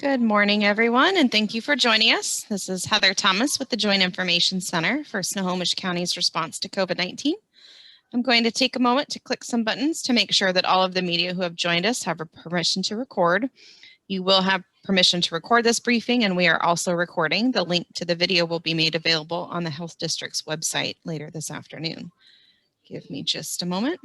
Good morning, everyone, and thank you for joining us. This is Heather Thomas with the Joint Information Center for Snohomish County's response to COVID-19. I'm going to take a moment to click some buttons to make sure that all of the media who have joined us have permission to record. You will have permission to record this briefing, and we are also recording. The link to the video will be made available on the Health District's website later this afternoon. Give me just a moment.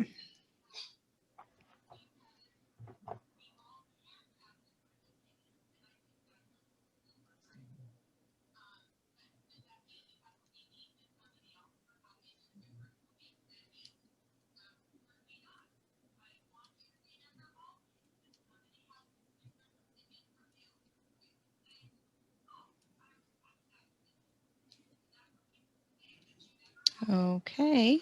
Okay,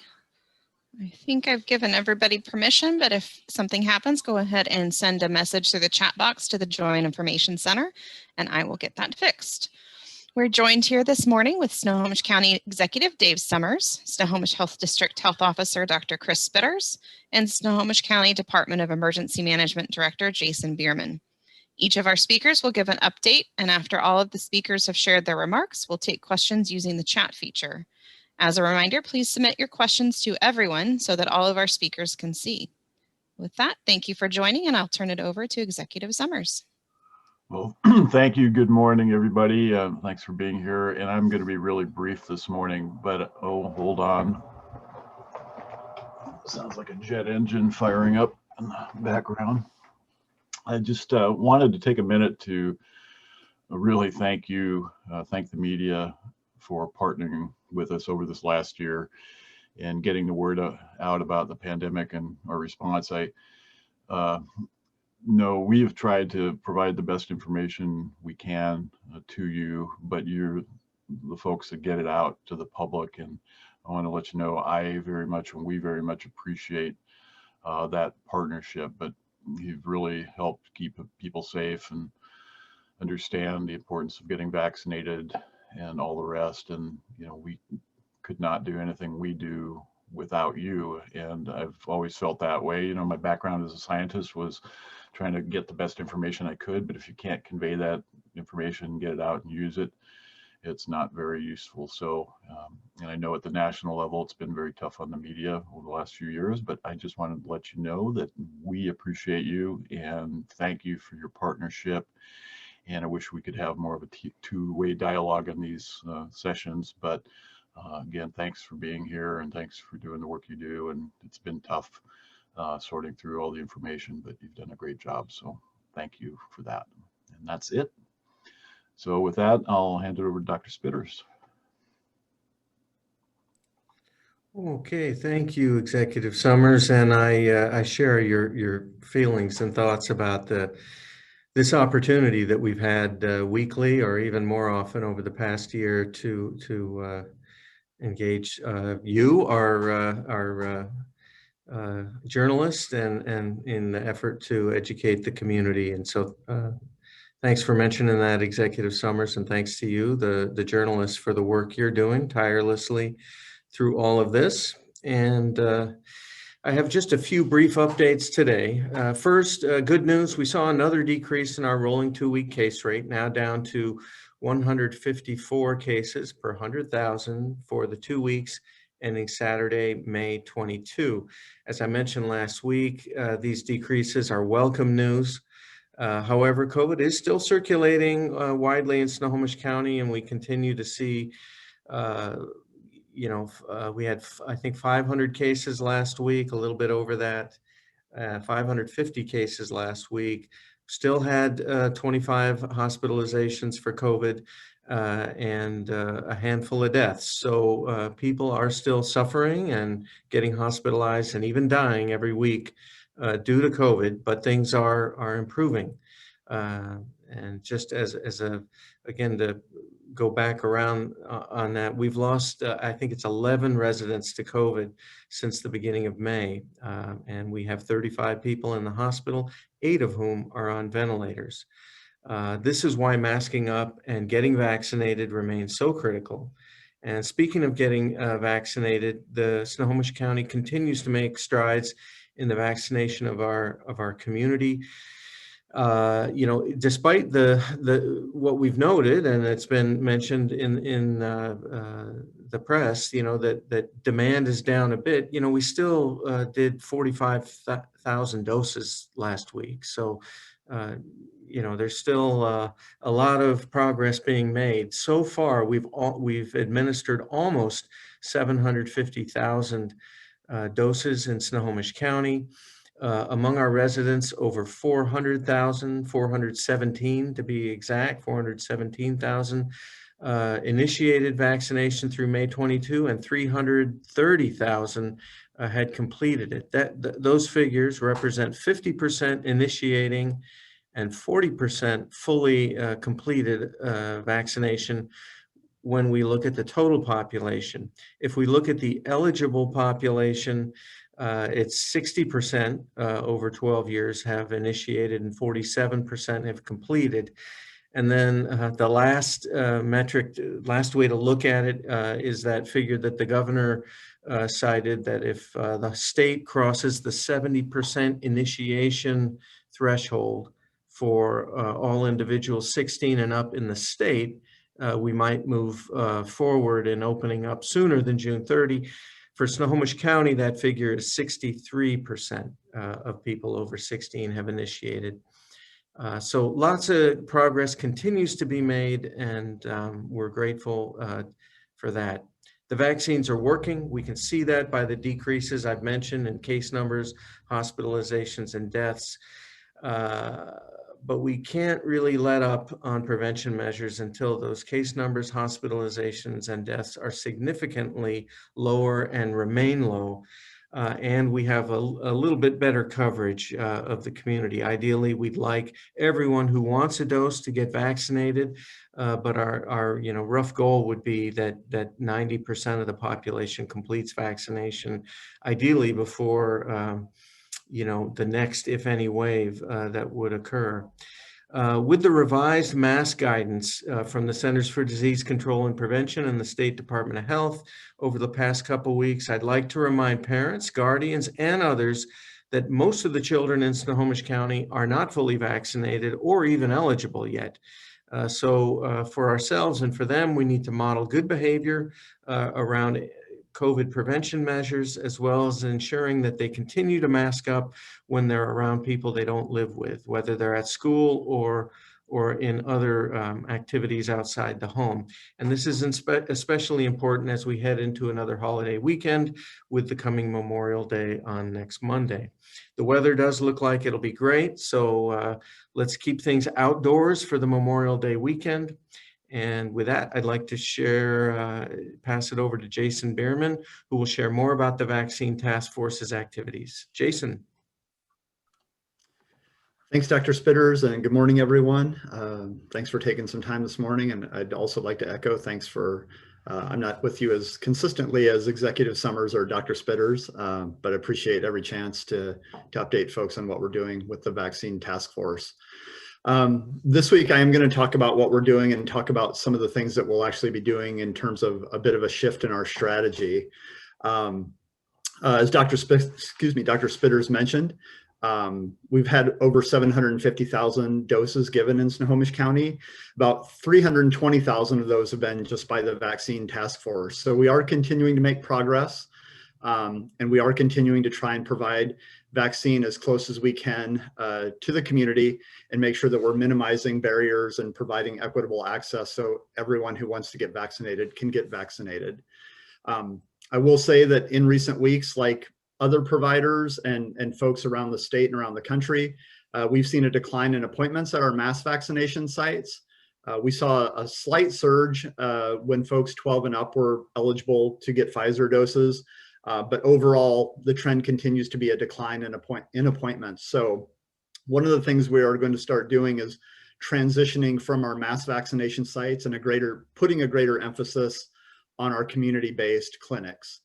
I think I've given everybody permission, but if something happens, go ahead and send a message through the chat box to the Joint Information Center, and I will get that fixed. We're joined here this morning with Snohomish County Executive Dave Summers, Snohomish Health District Health Officer Dr. Chris Spitters, and Snohomish County Department of Emergency Management Director Jason Biermann. Each of our speakers will give an update, and after all of the speakers have shared their remarks, we'll take questions using the chat feature. As a reminder, please submit your questions to everyone so that all of our speakers can see. With that, thank you for joining, and I'll turn it over to Executive Summers. Well, thank you. Good morning, everybody. Thanks for being here. And I'm going to be really brief this morning, but oh, hold on. Sounds like a jet engine firing up in the background. I just wanted to take a minute to really thank you, thank the media for partnering with us over this last year and getting the word out about the pandemic and our response. No, we have tried to provide the best information we can to you, but you're the folks that get it out to the public. And I want to let you know, I very much, and we very much appreciate that partnership, but you've really helped keep people safe and understand the importance of getting vaccinated and all the rest. And, you know, we could not do anything we do without you. And I've always felt that way. You know, my background as a scientist was trying to get the best information I could, but if you can't convey that information, get it out and use it, it's not very useful. So, and I know at the national level, it's been very tough on the media over the last few years, but I just wanted to let you know that we appreciate you and thank you for your partnership. And I wish we could have more of a two-way dialogue in these sessions. But again, thanks for being here and thanks for doing the work you do. And it's been tough sorting through all the information, but you've done a great job. So thank you for that. And that's it. So with that, I'll hand it over to Dr. Spitters. Okay, thank you, Executive Summers. And I share your feelings and thoughts about this opportunity that we've had weekly or even more often over the past year to engage you, our journalists, and in the effort to educate the community. And so thanks for mentioning that, Executive Summers, and thanks to you, the journalists, for the work you're doing tirelessly through all of this. And I have just a few brief updates today. First, good news, we saw another decrease in our rolling 2-week case rate, now down to 154 cases per 100,000 for the 2 weeks ending Saturday, May 22. As I mentioned last week, these decreases are welcome news. However, COVID is still circulating widely in Snohomish County, and we continue to see we had, I think, 500 cases last week, a little bit over that, 550 cases last week. Still had 25 hospitalizations for COVID and a handful of deaths. So people are still suffering and getting hospitalized and even dying every week due to COVID, but things are improving. And just as again, to go back around on that, we've lost, I think it's 11 residents to COVID since the beginning of May. And we have 35 people in the hospital, 8 of whom are on ventilators. This is why masking up and getting vaccinated remains so critical. And speaking of getting vaccinated, the Snohomish County continues to make strides in the vaccination of our community. You know, despite what we've noted, and it's been mentioned in the press, you know, that demand is down a bit. You know, we still did 45,000 doses last week, so you know, there's still a lot of progress being made. So far, we've administered almost 750,000 doses in Snohomish County. Among our residents, over 400,000, 417 to be exact, 417,000 initiated vaccination through May 22, and 330,000 had completed it. Those figures represent 50% initiating and 40% fully completed vaccination when we look at the total population. If we look at the eligible population, it's 60% over 12 years have initiated and 47% have completed. And then the last metric, last way to look at it is that figure that the governor cited, that if the state crosses the 70% initiation threshold for all individuals 16 and up in the state, we might move forward in opening up sooner than June 30. For Snohomish County, that figure is 63% of people over 16 have initiated. So lots of progress continues to be made, and we're grateful for that. The vaccines are working. We can see that by the decreases I've mentioned in case numbers, hospitalizations, and deaths. But we can't really let up on prevention measures until those case numbers, hospitalizations, and deaths are significantly lower and remain low. And we have a little bit better coverage of the community. Ideally, we'd like everyone who wants a dose to get vaccinated, but our rough goal would be that 90% of the population completes vaccination, ideally before the next, if any, wave that would occur. With the revised mask guidance from the Centers for Disease Control and Prevention and the State Department of Health over the past couple of weeks, I'd like to remind parents, guardians, and others that most of the children in Snohomish County are not fully vaccinated or even eligible yet. So for ourselves and for them, we need to model good behavior around COVID prevention measures, as well as ensuring that they continue to mask up when they're around people they don't live with, whether they're at school or in other activities outside the home. And this is especially important as we head into another holiday weekend with the coming Memorial Day on next Monday. The weather does look like it'll be great, so let's keep things outdoors for the Memorial Day weekend. And with that, I'd like to pass it over to Jason Biermann, who will share more about the Vaccine Task Force's activities. Jason. Thanks, Dr. Spitters, and good morning, everyone. Thanks for taking some time this morning. And I'd also like to echo thanks for, I'm not with you as consistently as Executive Summers or Dr. Spitters, but I appreciate every chance to update folks on what we're doing with the Vaccine Task Force. This week, I am going to talk about what we're doing and talk about some of the things that we'll actually be doing in terms of a bit of a shift in our strategy. As Dr. Spitters mentioned, we've had over 750,000 doses given in Snohomish County. About 320,000 of those have been just by the Vaccine Task Force. So we are continuing to make progress, and we are continuing to try and provide vaccine as close as we can to the community and make sure that we're minimizing barriers and providing equitable access so everyone who wants to get vaccinated can get vaccinated. I will say that in recent weeks, like other providers and folks around the state and around the country, we've seen a decline in appointments at our mass vaccination sites. We saw a slight surge when folks 12 and up were eligible to get Pfizer doses. But overall, the trend continues to be a decline in appointments. So one of the things we are going to start doing is transitioning from our mass vaccination sites and putting a greater emphasis on our community-based clinics.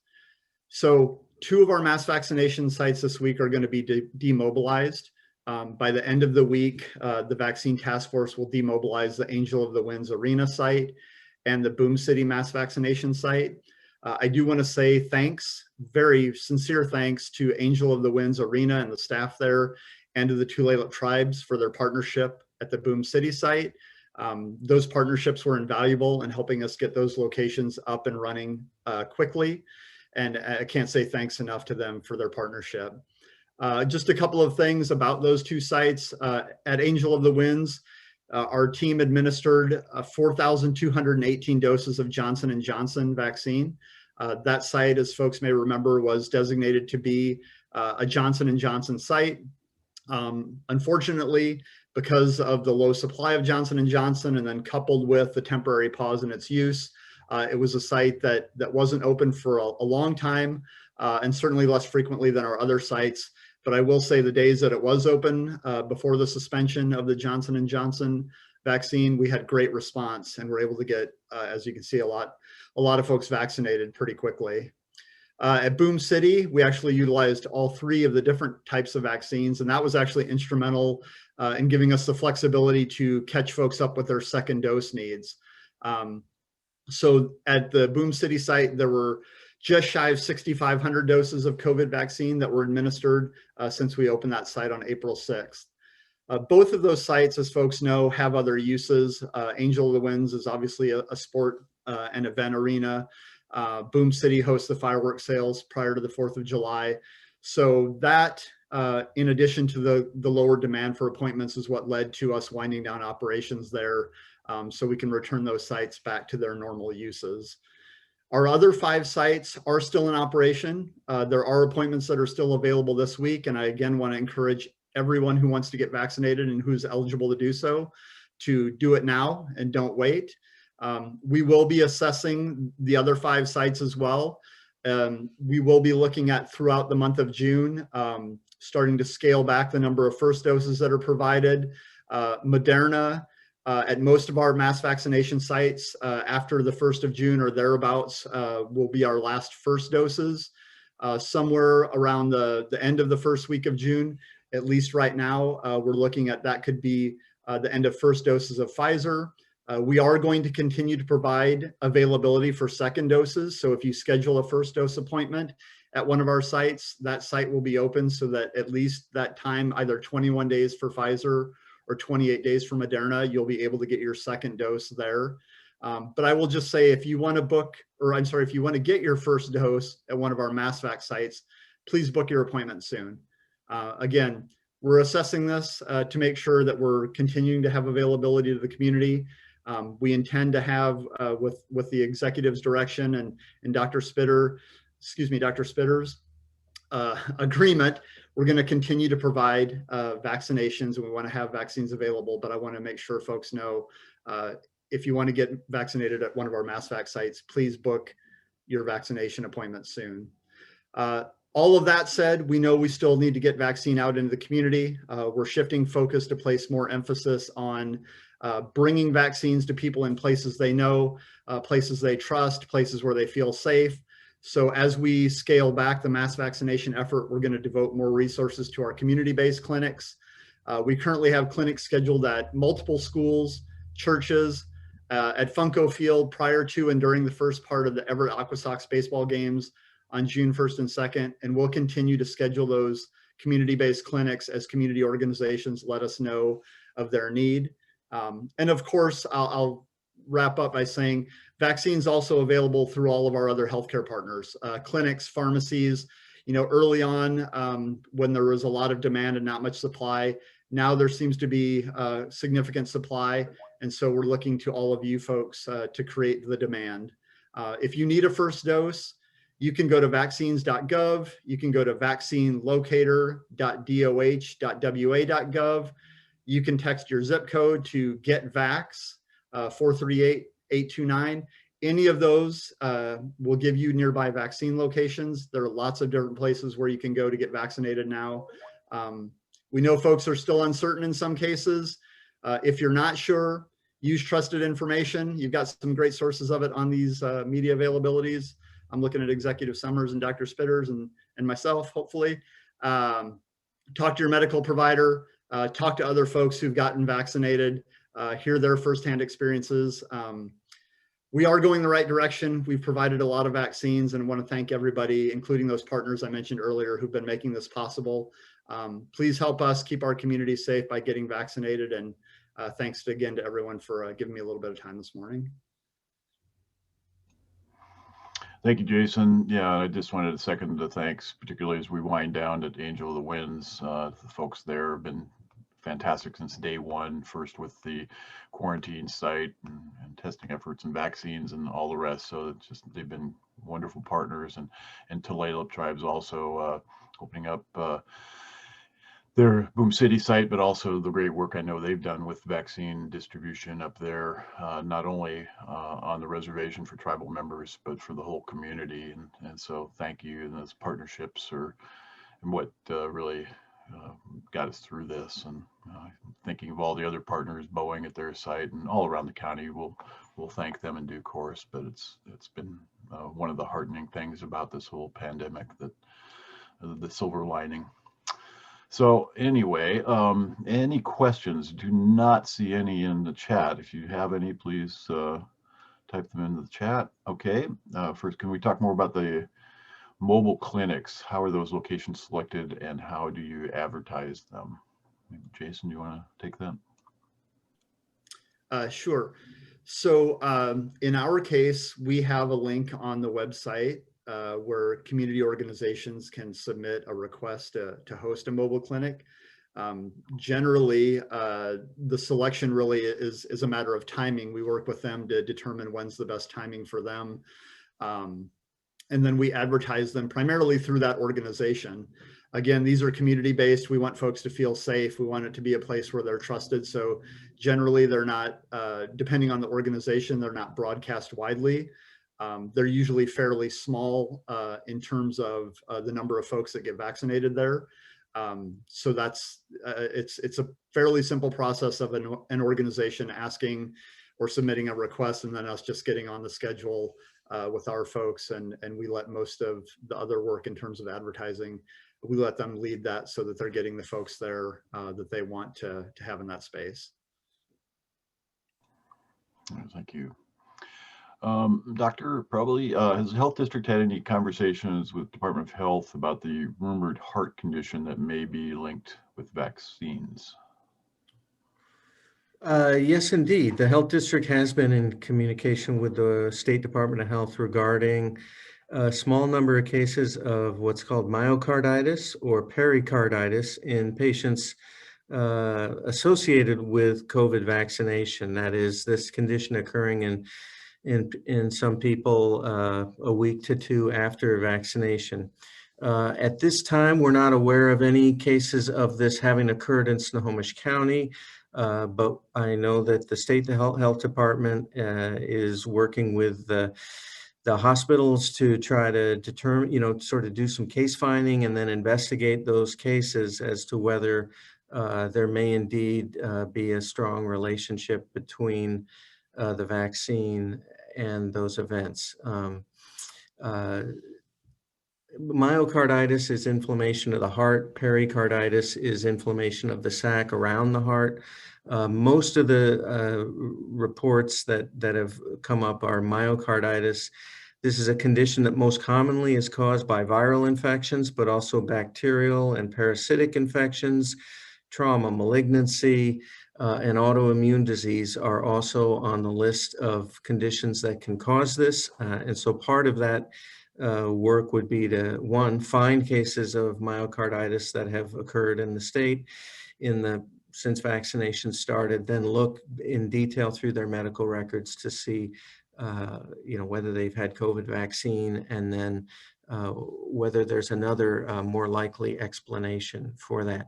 So 2 of our mass vaccination sites this week are going to be demobilized. By the end of the week, the Vaccine Task Force will demobilize the Angel of the Winds Arena site and the Boom City mass vaccination site. I do want to say thanks, very sincere thanks to Angel of the Winds Arena and the staff there, and to the Tulalip tribes for their partnership at the Boom City site. Those partnerships were invaluable in helping us get those locations up and running quickly. And I can't say thanks enough to them for their partnership. Just a couple of things about those two sites. At Angel of the Winds, our team administered 4,218 doses of Johnson & Johnson vaccine. That site, as folks may remember, was designated to be a Johnson & Johnson site. Unfortunately, because of the low supply of Johnson & Johnson and then coupled with the temporary pause in its use, it was a site that wasn't open for a long time and certainly less frequently than our other sites. But I will say the days that it was open before the suspension of the Johnson & Johnson vaccine, we had great response and were able to get, as you can see, a lot of folks vaccinated pretty quickly. At Boom City, we actually utilized all three of the different types of vaccines, and that was actually instrumental in giving us the flexibility to catch folks up with their second dose needs. So at the Boom City site, there were just shy of 6,500 doses of COVID vaccine that were administered since we opened that site on April 6th. Both of those sites, as folks know, have other uses. Angel of the Winds is obviously a sport and event arena. Boom City hosts the fireworks sales prior to the 4th of July. So that, in addition to the lower demand for appointments, is what led to us winding down operations there so we can return those sites back to their normal uses. Our other 5 sites are still in operation. There are appointments that are still available this week, and I again want to encourage everyone who wants to get vaccinated and who's eligible to do so to do it now and don't wait. We will be assessing the other 5 sites as well. We will be looking at throughout the month of June, starting to scale back the number of first doses that are provided. Moderna, at most of our mass vaccination sites after the 1st of June or thereabouts will be our last first doses. Somewhere around the end of the first week of June, at least right now, we're looking at that could be the end of first doses of Pfizer. We are going to continue to provide availability for second doses. So if you schedule a first dose appointment at one of our sites, that site will be open so that at least that time, either 21 days for Pfizer or 28 days for Moderna, you'll be able to get your second dose there. But I will just say, if you want to book, or I'm sorry, if you want to get your first dose at one of our MassVac sites, please book your appointment soon. Again, we're assessing this to make sure that we're continuing to have availability to the community. We intend to have, with the executive's direction and Dr. Spitter's agreement, we're going to continue to provide vaccinations, and we want to have vaccines available. But I want to make sure folks know, if you want to get vaccinated at one of our MassVac sites, please book your vaccination appointment soon. All of that said, we know we still need to get vaccine out into the community. We're shifting focus to place more emphasis on bringing vaccines to people in places they know, places they trust, places where they feel safe. So as we scale back the mass vaccination effort, we're going to devote more resources to our community-based clinics. We currently have clinics scheduled at multiple schools, churches, at Funko Field prior to and during the first part of the Everett Aqua Sox baseball games on June 1st and 2nd. And we'll continue to schedule those community-based clinics as community organizations let us know of their need. And of course, I'll wrap up by saying vaccines also available through all of our other healthcare partners, clinics, pharmacies. You know, early on, when there was a lot of demand and not much supply, now there seems to be significant supply. And so we're looking to all of you folks to create the demand. If you need a first dose, you can go to vaccines.gov. You can go to vaccinelocator.doh.wa.gov. You can text your zip code to GetVax 438-829. Any of those will give you nearby vaccine locations. There are lots of different places where you can go to get vaccinated now. We know folks are still uncertain in some cases. If you're not sure, use trusted information. You've got some great sources of it on these media availabilities. I'm looking at Executive Summers and Dr. Spitters and myself, hopefully. Talk to your medical provider. Talk to other folks who've gotten vaccinated. Hear their firsthand experiences. We are going the right direction. We've provided a lot of vaccines, and I want to thank everybody, including those partners I mentioned earlier, who've been making this possible. Please help us keep our community safe by getting vaccinated. And thanks again to everyone for giving me a little bit of time this morning. Thank you, Jason. Yeah, I just wanted to second the thanks, particularly as we wind down at Angel of the Winds. The folks there have been fantastic since day one, first with the quarantine site and testing efforts and vaccines and all the rest. So it's just, they've been wonderful partners. And Tulalip Tribe's also opening up their Boom City site, but also the great work I know they've done with vaccine distribution up there, not only on the reservation for tribal members, but for the whole community. And so thank you. And those partnerships are what really got us through this. And thinking of all the other partners, Boeing at their site and all around the county, we'll thank them in due course. But it's been one of the heartening things about this whole pandemic, that the silver lining. So anyway, any questions? Do not see any in the chat. If you have any, please type them into the chat. Okay, first, can we talk more about the mobile clinics? How are those locations selected and how do you advertise them? Maybe Jason, do you want to take that? Sure. So in our case, we have a link on the website where community organizations can submit a request to host a mobile clinic. Generally, the selection really is a matter of timing. We work with them to determine when's the best timing for them. And then we advertise them primarily through that organization. Again, these are community-based. We want folks to feel safe. We want it to be a place where they're trusted. So generally, they're not, depending on the organization, they're not broadcast widely. They're usually fairly small in terms of the number of folks that get vaccinated there. So that's, it's a fairly simple process of an organization asking or submitting a request, and then us just getting on the schedule with our folks, and we let most of the other work in terms of advertising, we let them lead that so that they're getting the folks there that they want to have in that space. Thank you. Doctor, probably, has the health district had any conversations with Department of Health about the rumored heart condition that may be linked with vaccines? Yes, indeed. The health district has been in communication with the State Department of Health regarding a small number of cases of what's called myocarditis or pericarditis in patients associated with COVID vaccination. That is, this condition occurring in some people a week to two after vaccination. At this time, we're not aware of any cases of this having occurred in Snohomish County, but I know that the State Health Department is working with the hospitals to try to determine, sort of do some case finding and then investigate those cases as to whether there may indeed be a strong relationship between the vaccine and those events. Myocarditis is inflammation of the heart. Pericarditis is inflammation of the sac around the heart. Most of the reports that have come up are myocarditis. This is a condition that most commonly is caused by viral infections, but also bacterial and parasitic infections. Trauma, malignancy, and autoimmune disease are also on the list of conditions that can cause this. And so part of that work would be to, one, find cases of myocarditis that have occurred in the state since vaccination started, then look in detail through their medical records to see whether they've had COVID vaccine, and then whether there's another more likely explanation for that.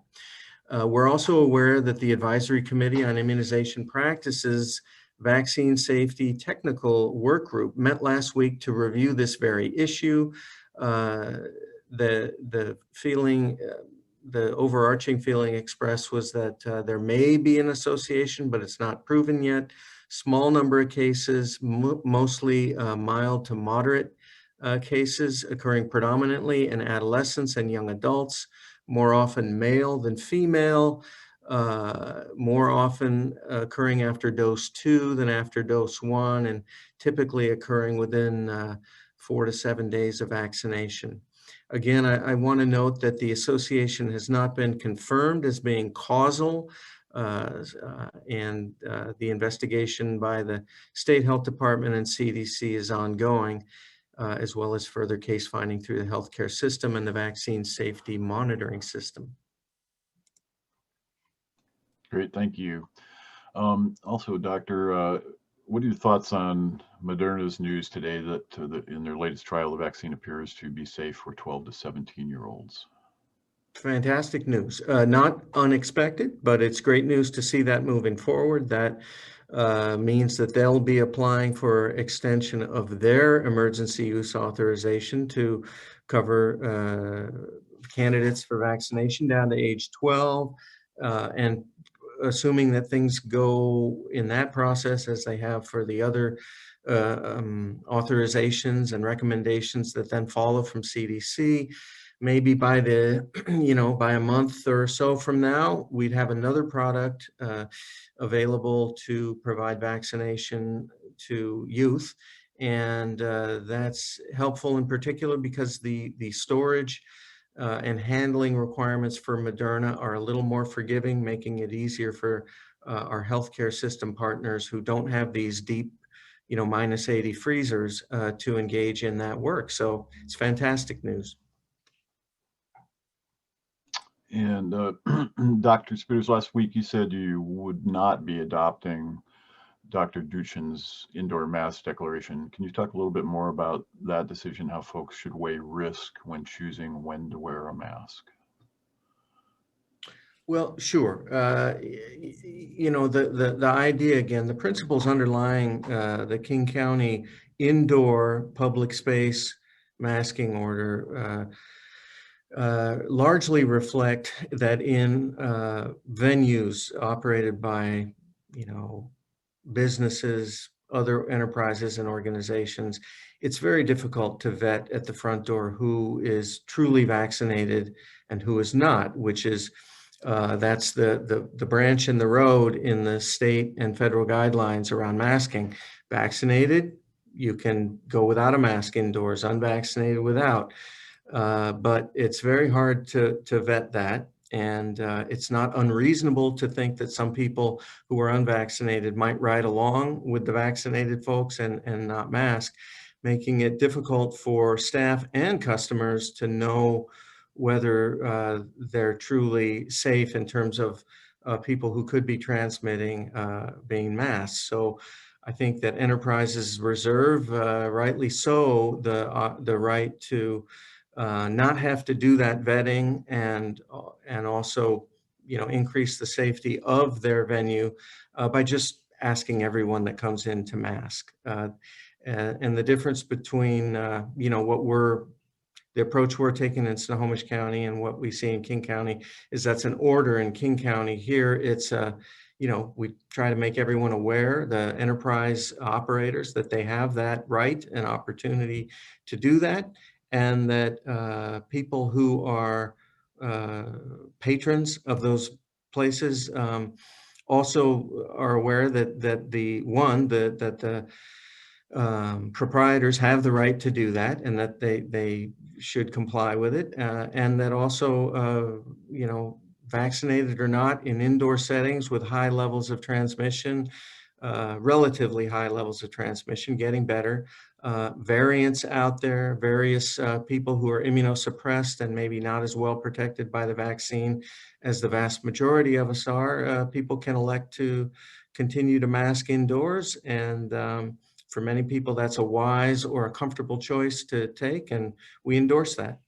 We're also aware that the Advisory Committee on Immunization Practices Vaccine Safety Technical Work Group met last week to review this very issue. The overarching feeling expressed was that there may be an association, but it's not proven yet. Small number of cases, mostly mild to moderate cases occurring predominantly in adolescents and young adults, more often male than female, more often occurring after dose 2 than after dose 1, and typically occurring within 4 to 7 days of vaccination. Again, I want to note that the association has not been confirmed as being causal, and the investigation by the State Health Department and CDC is ongoing, as well as further case finding through the healthcare system and the vaccine safety monitoring system. Great, thank you. Also, Doctor, what are your thoughts on Moderna's news today that in their latest trial, the vaccine appears to be safe for 12 to 17-year-olds? Fantastic news. Not unexpected, but it's great news to see that moving forward. That means that they'll be applying for extension of their emergency use authorization to cover candidates for vaccination down to age 12. And assuming that things go in that process as they have for the other authorizations and recommendations that then follow from CDC, maybe by the, by a month or so from now, we'd have another product available to provide vaccination to youth. And that's helpful in particular because the storage and handling requirements for Moderna are a little more forgiving, making it easier for our healthcare system partners who don't have these deep, minus 80 freezers to engage in that work. So it's fantastic news. And Dr. Spitters, last week you said you would not be adopting Dr. Duchin's indoor mask declaration. Can you talk a little bit more about that decision, how folks should weigh risk when choosing when to wear a mask? Well, sure. The idea, again, the principles underlying the King County indoor public space masking order largely reflect that in venues operated by, businesses, other enterprises and organizations, it's very difficult to vet at the front door who is truly vaccinated and who is not, which is that's the branch in the road in the state and federal guidelines around masking. Vaccinated, you can go without a mask indoors, unvaccinated without. But it's very hard to vet that. And it's not unreasonable to think that some people who are unvaccinated might ride along with the vaccinated folks and not mask, making it difficult for staff and customers to know whether they're truly safe in terms of people who could be transmitting being masked. So I think that enterprises reserve, rightly so, the right to not have to do that vetting and also, increase the safety of their venue by just asking everyone that comes in to mask. And the difference between, the approach we're taking in Snohomish County and what we see in King County is that's an order in King County. Here, it's we try to make everyone aware, the enterprise operators, that they have that right and opportunity to do that. And that people who are patrons of those places also are aware that the proprietors have the right to do that, and that they should comply with it, and that also vaccinated or not, in indoor settings with high levels of transmission, relatively high levels of transmission, getting better. Variants out there, various people who are immunosuppressed and maybe not as well protected by the vaccine as the vast majority of us are, people can elect to continue to mask indoors. And for many people, that's a wise or a comfortable choice to take, and we endorse that.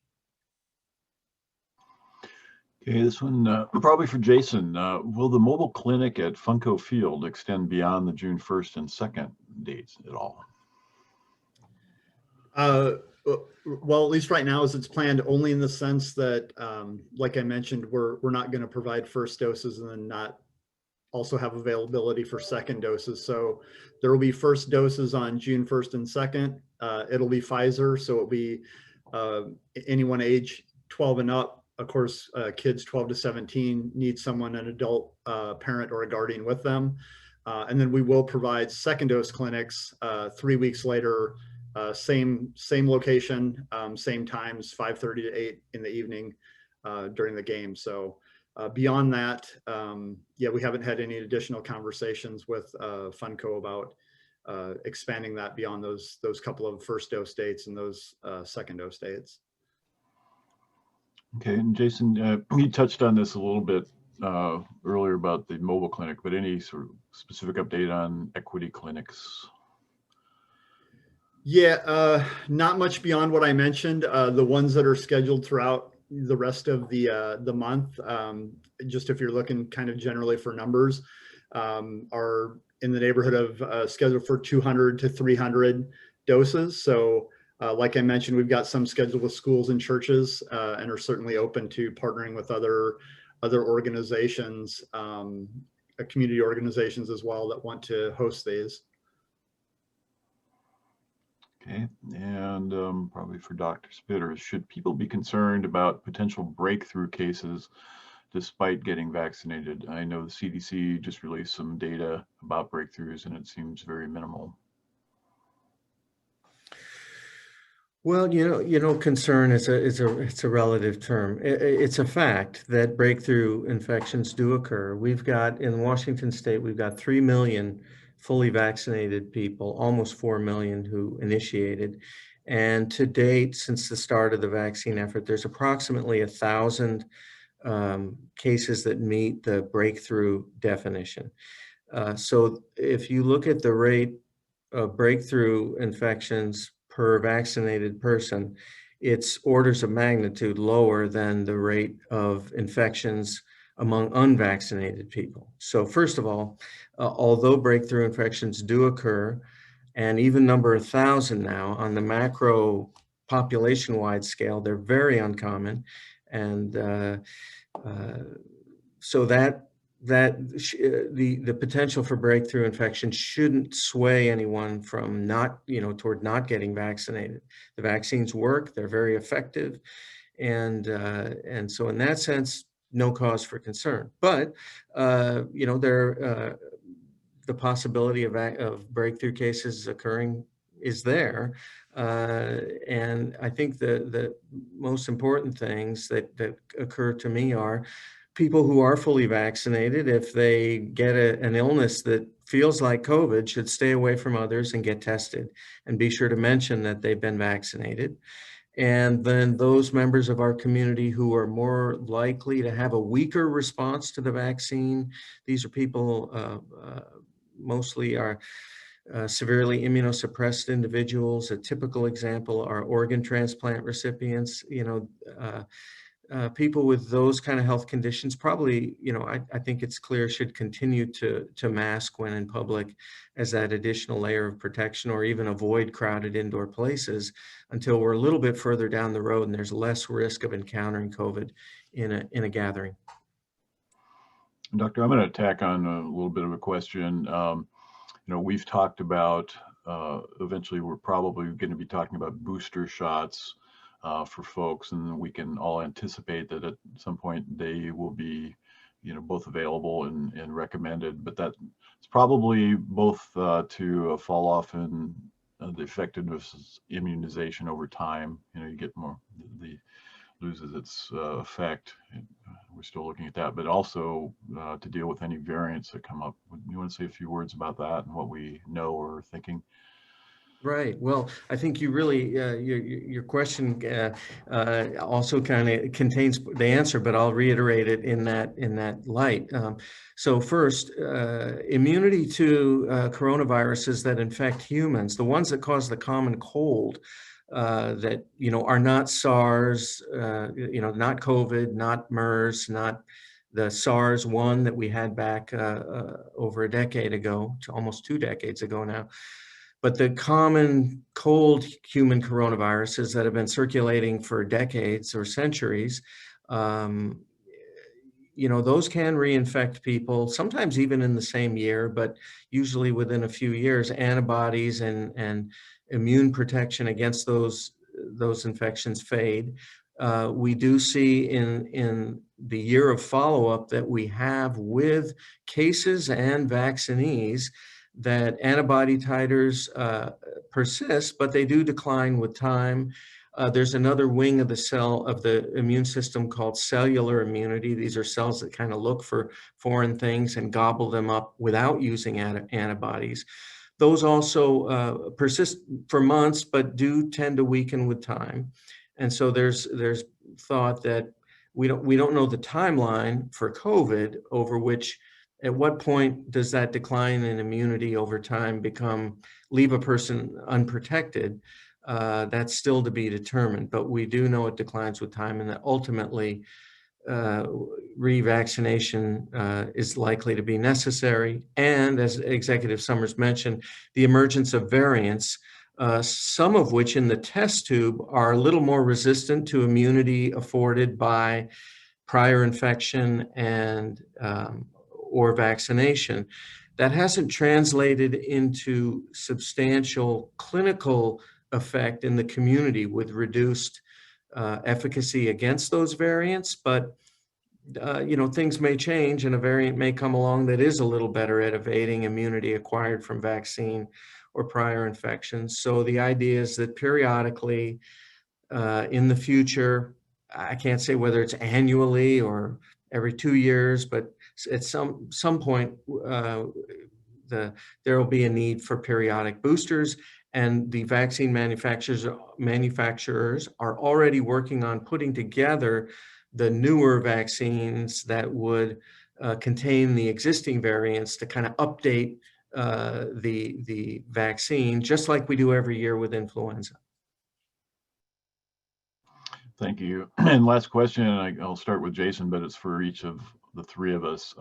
Okay, this one probably for Jason. Will the mobile clinic at Funko Field extend beyond the June 1st and 2nd dates at all? Well, at least right now, as it's planned, only in the sense that, like I mentioned, we're not going to provide first doses and then not also have availability for second doses. So there will be first doses on June 1st and 2nd. It'll be Pfizer, so it'll be anyone age 12 and up. Of course, kids 12 to 17 need someone, an adult parent or a guardian with them. And then we will provide second dose clinics 3 weeks later same location, same times, 5:30 to 8 in the evening during the game. So beyond that, yeah, we haven't had any additional conversations with Funco about expanding that beyond those couple of first dose dates and those second dose dates. Okay, and Jason, you touched on this a little bit earlier about the mobile clinic, but any sort of specific update on equity clinics? Yeah, not much beyond what I mentioned. The ones that are scheduled throughout the rest of the month, just if you're looking kind of generally for numbers, are in the neighborhood of scheduled for 200 to 300 doses. So like I mentioned, we've got some scheduled with schools and churches, and are certainly open to partnering with other organizations, community organizations as well that want to host these. Okay, and probably for Dr. Spitters, should people be concerned about potential breakthrough cases despite getting vaccinated? I know the CDC just released some data about breakthroughs and it seems very minimal. Well, concern is a relative term. It's a fact that breakthrough infections do occur. We've got in Washington State, we've got 3 million fully vaccinated people, almost 4 million who initiated. And to date, since the start of the vaccine effort, there's approximately 1,000 cases that meet the breakthrough definition. So if you look at the rate of breakthrough infections per vaccinated person, it's orders of magnitude lower than the rate of infections among unvaccinated people. So first of all, although breakthrough infections do occur, and even number 1,000 now on the macro population-wide scale, they're very uncommon. And so the potential for breakthrough infection shouldn't sway anyone from toward not getting vaccinated. The vaccines work; they're very effective, and so in that sense, no cause for concern. But the possibility of breakthrough cases occurring is there, and I think the most important things that occur to me are people who are fully vaccinated, if they get an illness that feels like COVID, should stay away from others and get tested and be sure to mention that they've been vaccinated. And then those members of our community who are more likely to have a weaker response to the vaccine, these are people mostly are severely immunosuppressed individuals. A typical example are organ transplant recipients. People with those kind of health conditions probably, I think it's clear, should continue to mask when in public as that additional layer of protection, or even avoid crowded indoor places until we're a little bit further down the road and there's less risk of encountering COVID in a gathering. Doctor, I'm going to tack on a little bit of a question. We've talked about, eventually we're probably going to be talking about booster shots for folks, and we can all anticipate that at some point they will be, both available and recommended, but that's probably both to a fall off in the effectiveness of immunization over time. You get more, loses its effect. We're still looking at that, but also to deal with any variants that come up. You want to say a few words about that and what we know or are thinking? Right. Well, I think you really, your question also kind of contains the answer, but I'll reiterate it in that light. So first, immunity to coronaviruses that infect humans, the ones that cause the common cold, that are not SARS, not COVID, not MERS, not the SARS-1 that we had back over a decade ago, to almost 2 decades ago now. But the common cold human coronaviruses that have been circulating for decades or centuries, those can reinfect people, sometimes even in the same year, but usually within a few years. Antibodies and immune protection against those infections fade. We do see in the year of follow-up that we have with cases and vaccinees that antibody titers persist, but they do decline with time. There's another wing of the immune system called cellular immunity. These are cells that kind of look for foreign things and gobble them up without using antibodies. Those also persist for months, but do tend to weaken with time. And so there's thought that we don't know the timeline for COVID over which, at what point does that decline in immunity over time leave a person unprotected? That's still to be determined, but we do know it declines with time, and that ultimately revaccination is likely to be necessary. And as Executive Summers mentioned, the emergence of variants, some of which in the test tube are a little more resistant to immunity afforded by prior infection and or vaccination. That hasn't translated into substantial clinical effect in the community with reduced efficacy against those variants, but things may change and a variant may come along that is a little better at evading immunity acquired from vaccine or prior infections. So the idea is that periodically in the future, I can't say whether it's annually or every 2 years, but at some point there will be a need for periodic boosters. And the vaccine manufacturers are already working on putting together the newer vaccines that would contain the existing variants to kind of update the vaccine, just like we do every year with influenza. Thank you. And last question, and I'll start with Jason, but it's for each of the three of us.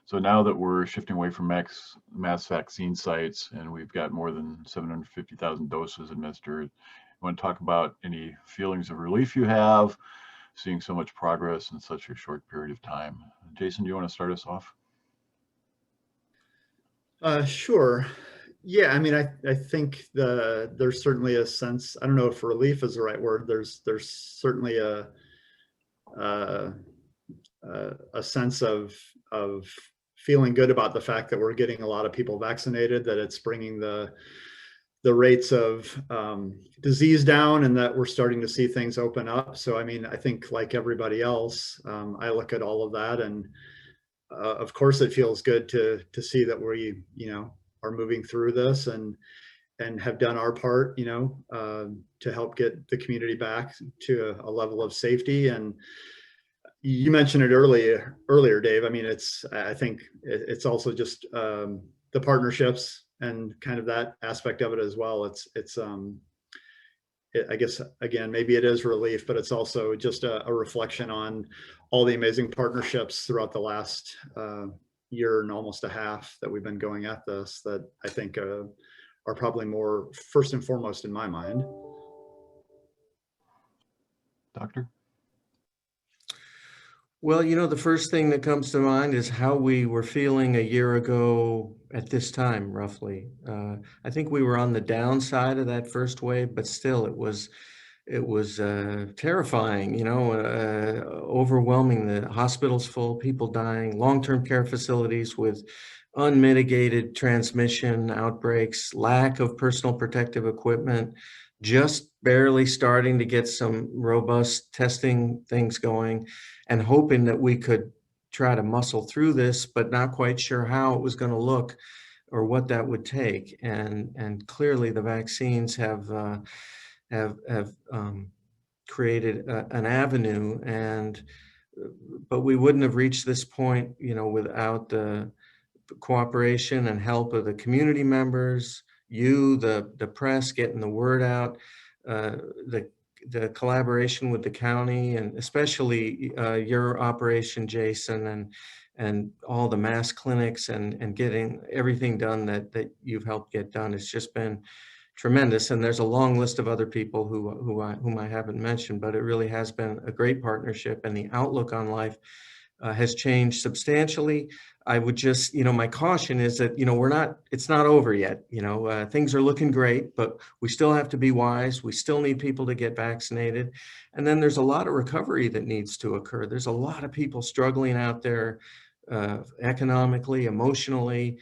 So now that we're shifting away from mass vaccine sites and we've got more than 750,000 doses administered, I want to talk about any feelings of relief you have seeing so much progress in such a short period of time. Jason, do you want to start us off? Sure. Yeah, I mean, I think there's certainly a sense, I don't know if relief is the right word. There's certainly a sense of feeling good about the fact that we're getting a lot of people vaccinated, that it's bringing the rates of disease down, and that we're starting to see things open up. So, I mean, I think like everybody else, I look at all of that, and of course, it feels good to see that we, are moving through this and have done our part, to help get the community back to a level of safety. And you mentioned it earlier, Dave. I mean, I think it's also just the partnerships and kind of that aspect of it as well. I guess, again, maybe it is relief, but it's also just a reflection on all the amazing partnerships throughout the last year and almost a half that we've been going at this, that I think are probably more first and foremost in my mind. Doctor? Well, the first thing that comes to mind is how we were feeling a year ago at this time, roughly. I think we were on the downside of that first wave, but still it was terrifying, overwhelming. The hospitals full, people dying, long-term care facilities with unmitigated transmission outbreaks, lack of personal protective equipment, just barely starting to get some robust testing things going, and hoping that we could try to muscle through this, but not quite sure how it was going to look or what that would take. And clearly the vaccines have created an avenue, but we wouldn't have reached this point, without the cooperation and help of the community members, the press, getting the word out, the collaboration with the county, and especially your operation, Jason, and all the mass clinics and getting everything done that you've helped get done. It's just been tremendous. And there's a long list of other people whom I haven't mentioned, but it really has been a great partnership, and the outlook on life has changed substantially. I would just, my caution is that, it's not over yet. Things are looking great, but we still have to be wise. We still need people to get vaccinated. And then there's a lot of recovery that needs to occur. There's a lot of people struggling out there economically, emotionally,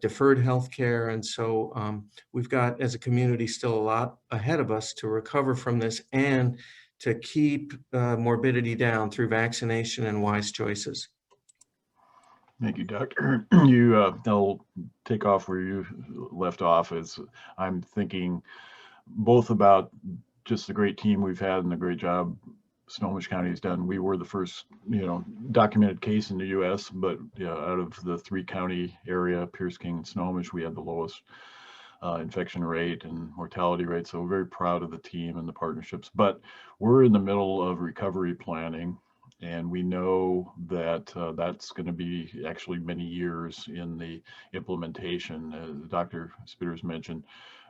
deferred health care. And so we've got, as a community, still a lot ahead of us to recover from this and to keep morbidity down through vaccination and wise choices. Thank you, Doctor. I'll take off where you left off. As I'm thinking both about just the great team we've had and the great job Snohomish County has done. We were the first, documented case in the U.S., but out of the 3-county area, Pierce, King, and Snohomish, we had the lowest infection rate and mortality rate. So we're very proud of the team and the partnerships. But we're in the middle of recovery planning, and we know that that's going to be actually many years in the implementation. As Dr. Spitters mentioned,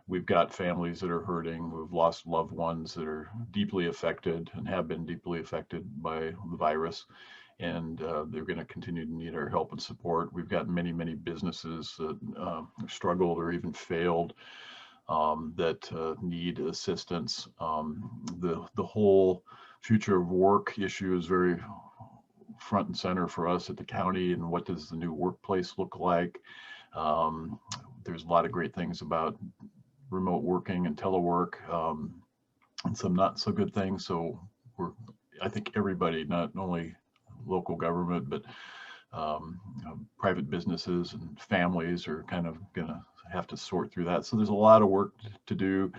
we've got families that are hurting. We've lost loved ones that are deeply affected and have been deeply affected by the virus. And they're going to continue to need our help and support. We've got many, many businesses that struggled or even failed that need assistance. The whole future of work issue is very front and center for us at the county. And what does the new workplace look like? There's a lot of great things about remote working and telework, and some not so good things. So I think everybody, not only local government, but private businesses and families are kind of going to have to sort through that. So there's a lot of work to do.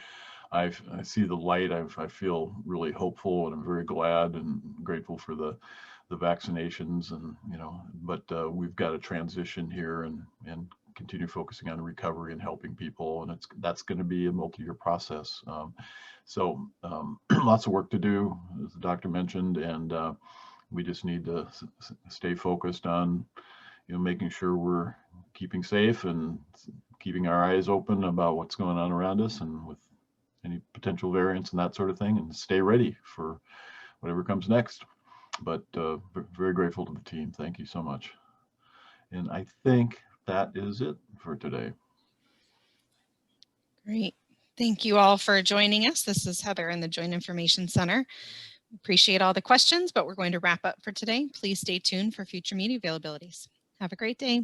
I see the light. I feel really hopeful, and I'm very glad and grateful for the vaccinations, and but we've got to transition here and continue focusing on recovery and helping people, and that's going to be a multi-year process. So lots of work to do, as the doctor mentioned, and we just need to stay focused on making sure we're keeping safe and keeping our eyes open about what's going on around us and with any potential variants and that sort of thing, and stay ready for whatever comes next. But very grateful to the team. Thank you so much. And I think that is it for today. Great. Thank you all for joining us. This is Heather in the Joint Information Center. Appreciate all the questions, but we're going to wrap up for today. Please stay tuned for future media availabilities. Have a great day.